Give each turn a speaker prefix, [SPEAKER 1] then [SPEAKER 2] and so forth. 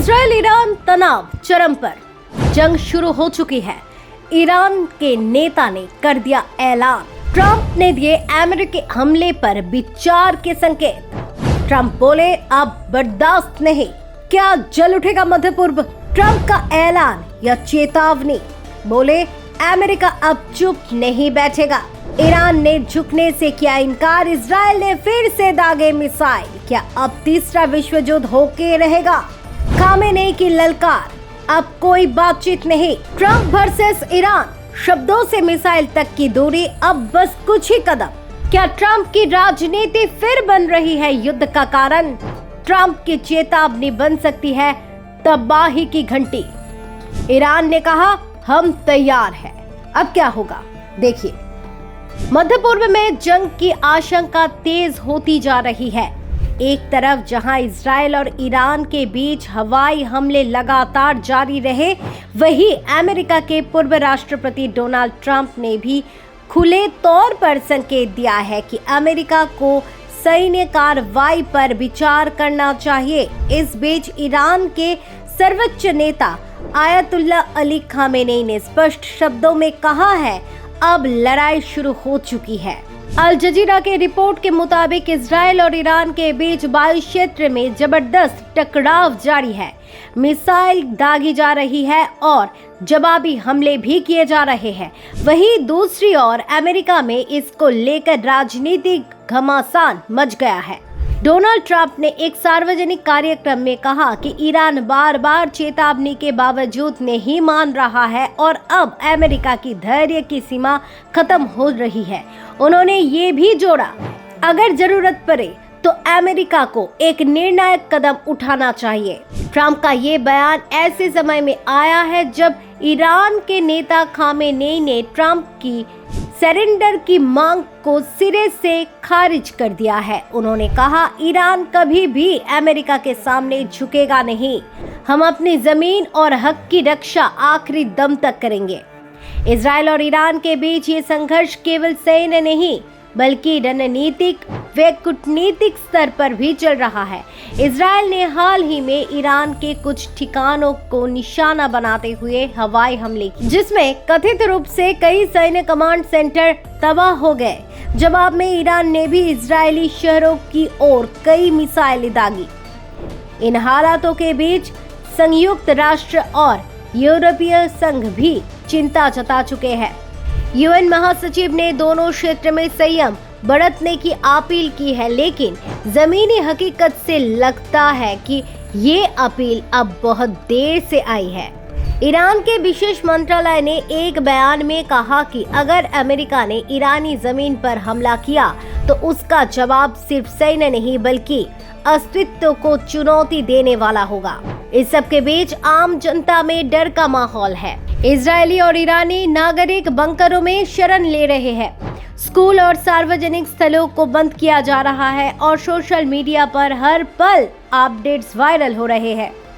[SPEAKER 1] Israel Iran तनाव चरम पर, जंग शुरू हो चुकी है। ईरान के नेता ने कर दिया ऐलान, ट्रंप ने दिए अमेरिकी हमले पर विचार के संकेत। ट्रंप बोले अब बर्दाश्त नहीं, क्या जल उठेगा मध्य पूर्व? ट्रंप का ऐलान या चेतावनी? बोले अमेरिका अब चुप नहीं बैठेगा। ईरान ने झुकने से किया इनकार, इजराइल ने फिर से दागे मिसाइल, क्या अब तीसरा विश्व युद्ध होके रहेगा? खामेनेई की ललकार, अब कोई बातचीत नहीं। ट्रंप वर्सेस ईरान, शब्दों से मिसाइल तक की दूरी, अब बस कुछ ही कदम। क्या ट्रंप की राजनीति फिर बन रही है युद्ध का कारण? ट्रंप की चेतावनी बन सकती है तबाही की घंटी। ईरान ने कहा हम तैयार हैं। अब क्या होगा देखिए। मध्य पूर्व में जंग की आशंका तेज होती जा रही है। एक तरफ जहां इजराइल और ईरान के बीच हवाई हमले लगातार जारी रहे, वहीं अमेरिका के पूर्व राष्ट्रपति डोनाल्ड ट्रंप ने भी खुले तौर पर संकेत दिया है कि अमेरिका को सैन्य कार्रवाई पर विचार करना चाहिए। इस बीच ईरान के सर्वोच्च नेता आयतुल्लाह अली खामेनेई ने स्पष्ट शब्दों में कहा है अब लड़ाई शुरू हो चुकी है। अल जजीरा के रिपोर्ट के मुताबिक इजराइल और ईरान के बीच वायु क्षेत्र में जबरदस्त टकराव जारी है। मिसाइल दागी जा रही है और जवाबी हमले भी किए जा रहे हैं। वहीं दूसरी ओर अमेरिका में इसको लेकर राजनीतिक घमासान मच गया है। डोनाल्ड ट्रंप ने एक सार्वजनिक कार्यक्रम में कहा कि ईरान बार बार चेतावनी के बावजूद नहीं मान रहा है और अब अमेरिका की धैर्य की सीमा खत्म हो रही है। उन्होंने ये भी जोड़ा, अगर जरूरत पड़े तो अमेरिका को एक निर्णायक कदम उठाना चाहिए। ट्रंप का ये बयान ऐसे समय में आया है जब ईरान के नेता खामेनेई ने ट्रंप की सरेंडर की मांग को सिरे से खारिज कर दिया है। उन्होंने कहा ईरान कभी भी अमेरिका के सामने झुकेगा नहीं, हम अपनी जमीन और हक की रक्षा आखिरी दम तक करेंगे। इजराइल और ईरान के बीच ये संघर्ष केवल सैन्य नहीं बल्कि रणनीतिक व कूटनीतिक स्तर पर भी चल रहा है। इजराइल ने हाल ही में ईरान के कुछ ठिकानों को निशाना बनाते हुए हवाई हमले किए, जिसमें कथित रूप से कई सैन्य कमांड सेंटर तबाह हो गए। जवाब में ईरान ने भी इजरायली शहरों की ओर कई मिसाइलें दागी। इन हालातों के बीच संयुक्त राष्ट्र और यूरोपीय संघ भी चिंता जता चुके हैं। यूएन महासचिव ने दोनों क्षेत्र में संयम बरतने की अपील की है, लेकिन जमीनी हकीकत से लगता है कि ये अपील अब बहुत देर से आई है। ईरान के विशेष मंत्रालय ने एक बयान में कहा कि अगर अमेरिका ने ईरानी जमीन पर हमला किया तो उसका जवाब सिर्फ सैन्य नहीं बल्कि अस्तित्व को चुनौती देने वाला होगा। इस सब के बीच आम जनता में डर का माहौल है। इजरायली और ईरानी नागरिक बंकरों में शरण ले रहे हैं। स्कूल और सार्वजनिक स्थलों को बंद किया जा रहा है और सोशल मीडिया पर हर पल अपडेट्स वायरल हो रहे हैं।